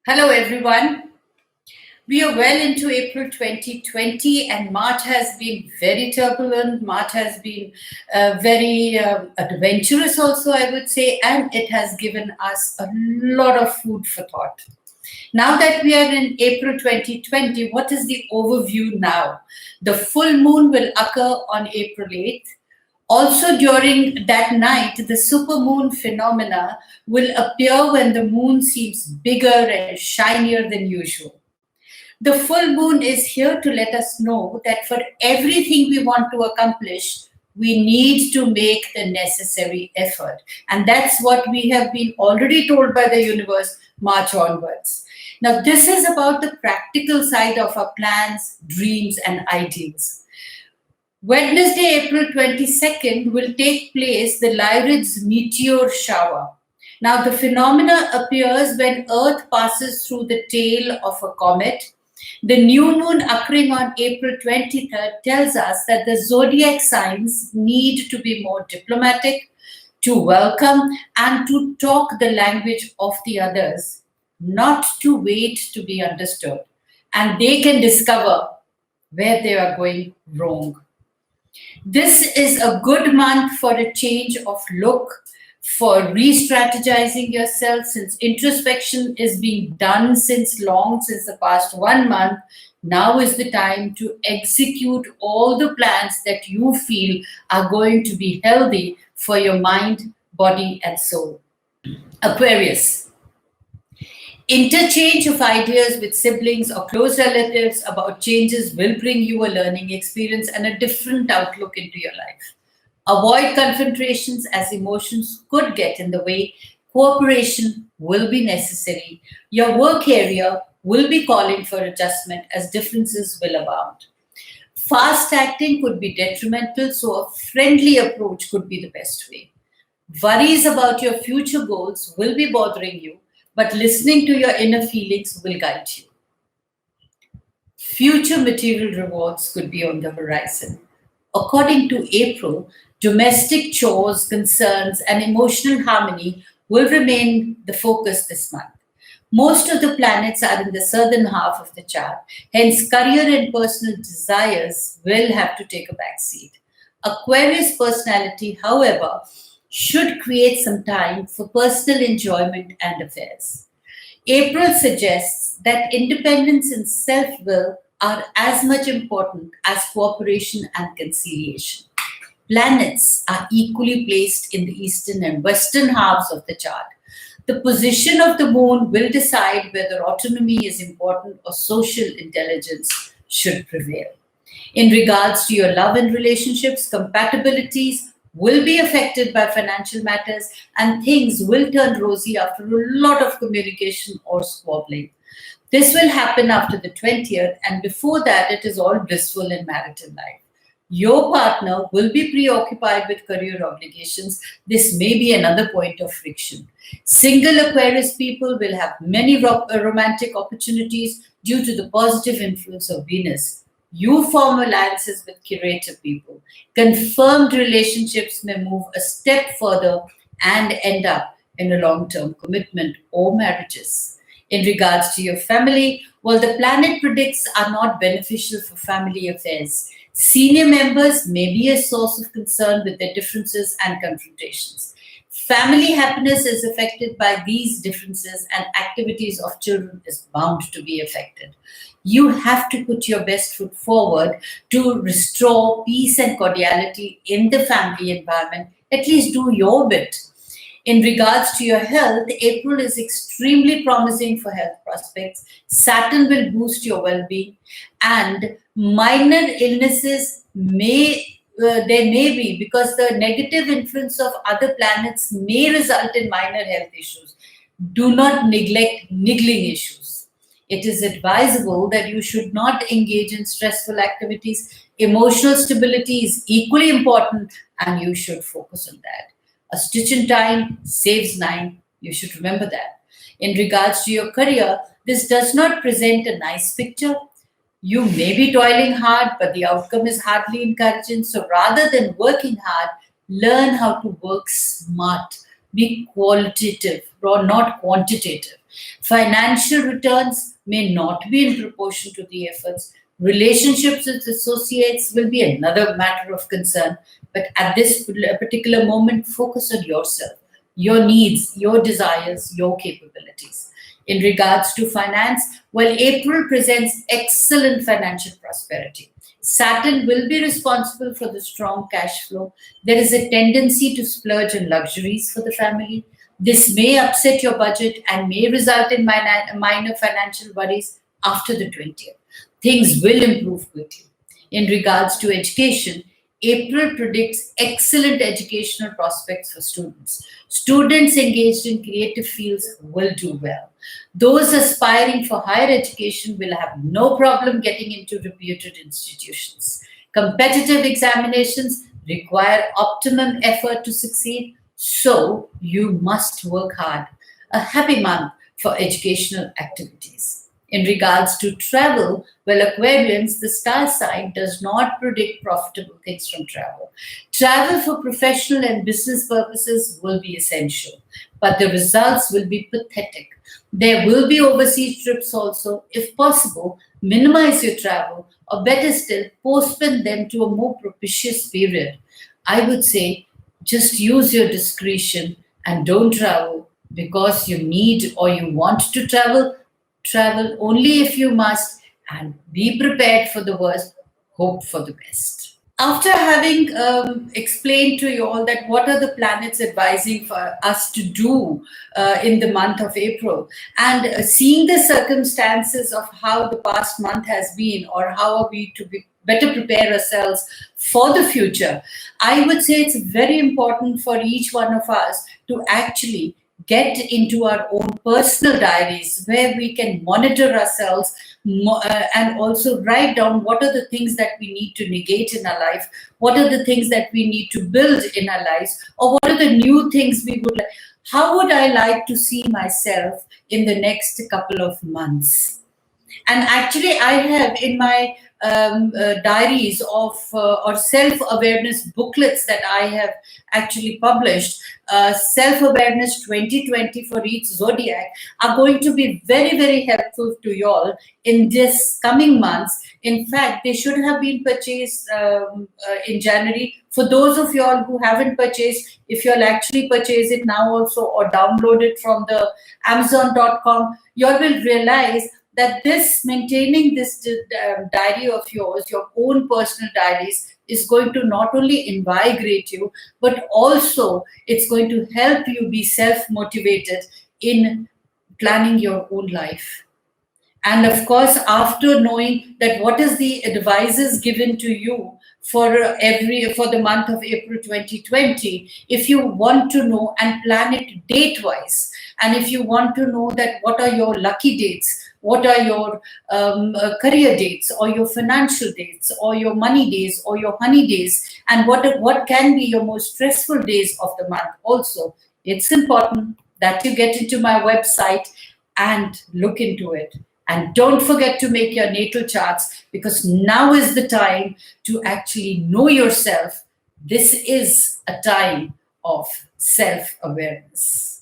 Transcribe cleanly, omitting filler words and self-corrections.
Hello, everyone. We are well into April 2020, and March has been very turbulent. March has been very adventurous, also, I would say, and it has given us a lot of food for thought. Now that we are in April 2020, what is the overview now? The full moon will occur on April 8th. Also, during that night, the supermoon phenomena will appear when the moon seems bigger and shinier than usual. The full moon is here to let us know that for everything we want to accomplish, we need to make the necessary effort. And that's what we have been already told by the universe March onwards. Now, this is about the practical side of our plans, dreams, and ideals. Wednesday, April 22nd, will take place the Lyrids meteor shower. Now, the phenomena appears when Earth passes through the tail of a comet. The new moon occurring on April 23rd tells us that the zodiac signs need to be more diplomatic, to welcome, and to talk the language of the others, not to wait to be understood. And they can discover where they are going wrong. This is a good month for a change of look, for re-strategizing yourself, since introspection is being done since the past 1 month. Now is the time to execute all the plans that you feel are going to be healthy for your mind, body, and soul. Aquarius. Interchange of ideas with siblings or close relatives about changes will bring you a learning experience and a different outlook into your life. Avoid confrontations as emotions could get in the way. Cooperation will be necessary. Your work area will be calling for adjustment as differences will abound. Fast acting could be detrimental, so a friendly approach could be the best way. Worries about your future goals will be bothering you, but listening to your inner feelings will guide you. Future material rewards could be on the horizon. According to April, domestic chores, concerns, and emotional harmony will remain the focus this month. Most of the planets are in the southern half of the chart, hence, career and personal desires will have to take a backseat. Aquarius personality, however, should create some time for personal enjoyment and affairs. April suggests that independence and self will are as much important as cooperation and conciliation. Planets are equally placed in the eastern and western halves of the chart. The position of the moon will decide whether autonomy is important or social intelligence should prevail. In regards to your love and relationships, compatibilities will be affected by financial matters and things will turn rosy after a lot of communication or squabbling. This will happen after the 20th, and before that, it is all blissful in marital life. Your partner will be preoccupied with career obligations. This may be another point of friction. Single Aquarius people will have many romantic opportunities due to the positive influence of Venus. You form alliances with curative people. Confirmed relationships may move a step further and end up in a long term commitment or marriages. In regards to your family, well, the planet predicts are not beneficial for family affairs. Senior members may be a source of concern with their differences and confrontations. Family happiness is affected by these differences, and activities of children is bound to be affected. You have to put your best foot forward to restore peace and cordiality in the family environment. At least do your bit. In regards to your health, April is extremely promising for health prospects. Saturn will boost your well-being, and minor illnesses there may be, because the negative influence of other planets may result in minor health issues. Do not neglect niggling issues. It is advisable that you should not engage in stressful activities. Emotional stability is equally important, and you should focus on that. A stitch in time saves nine. You should remember that. In regards to your career, this does not present a nice picture. You may be toiling hard, but the outcome is hardly encouraging. So rather than working hard, learn how to work smart. be qualitative or not quantitative. Financial returns may not be in proportion to the efforts. Relationships with associates will be another matter of concern. But at this particular moment, focus on yourself, your needs, your desires, your capabilities. In regards to finance, well, April presents excellent financial prosperity. Saturn will be responsible for the strong cash flow. There is a tendency to splurge on luxuries for the family. This may upset your budget and may result in minor financial worries after the 20th. Things will improve quickly. In regards to education, April predicts excellent educational prospects for students. Students engaged in creative fields will do well. Those aspiring for higher education will have no problem getting into reputed institutions. Competitive examinations require optimum effort to succeed, so you must work hard. A happy month for educational activities. In regards to travel, well, Aquarians, the star sign does not predict profitable things from travel. Travel for professional and business purposes will be essential, but the results will be pathetic. There will be overseas trips also. If possible, minimize your travel, or better still, postpone them to a more propitious period. I would say just use your discretion and don't travel because you need or you want to travel. Travel only if you must, and be prepared for the worst, hope for the best. After having explained to you all that what are the planets advising for us to do in the month of April, and seeing the circumstances of how the past month has been, or how are we to be better prepare ourselves for the future, I would say it's very important for each one of us to actually get into our own personal diaries where we can monitor ourselves and also write down what are the things that we need to negate in our life, what are the things that we need to build in our lives, or what are the new things we would like. How would I like to see myself in the next couple of months? And actually, I have in my diaries of or self-awareness booklets that I have actually published, self-awareness 2020 for each zodiac, are going to be very, very helpful to you all in this coming months. In fact, they should have been purchased in January. For those of you all who haven't purchased, if you'll actually purchase it now also or download it from the Amazon.com, you all will realize that this maintaining this diary of yours, your own personal diaries, is going to not only invigorate you, but also it's going to help you be self-motivated in planning your own life. And of course, after knowing that what is the advices given to you for the month of April 2020, if you want to know and plan it date-wise, and if you want to know that what are your lucky dates, what are your career dates, or your financial dates, or your money days, or your honey days, and what can be your most stressful days of the month also, it's important that you get into my website and look into it. And don't forget to make your natal charts, because now is the time to actually know yourself. This is a time of self-awareness.